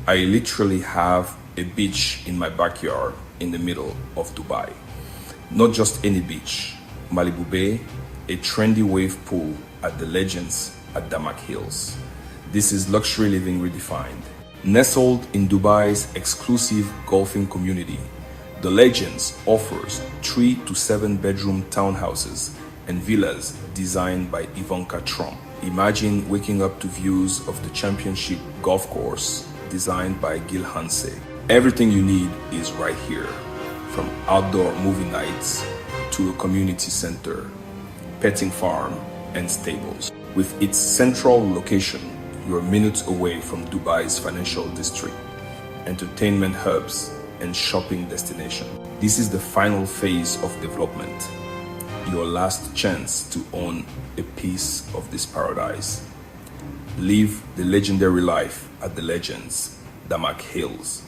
I literally have a beach in my backyard in the middle of Dubai. Not just any beach, Malibu Bay, a trendy wave pool at the Legends at Damac Hills. This is luxury living redefined. Nestled in Dubai's exclusive golfing community, the Legends offers 3 to 7 bedroom townhouses and villas designed by Ivanka Trump. Imagine waking up to views of the championship golf course designed by Gil Hanse. Everything you need is right here, from outdoor movie nights to a community center, petting farm, and stables. With its central location, you are minutes away from Dubai's financial district, entertainment hubs, and shopping destination. This is the final phase of development, your last chance to own a piece of this paradise. Live the legendary life at the Legends, Damac Hills.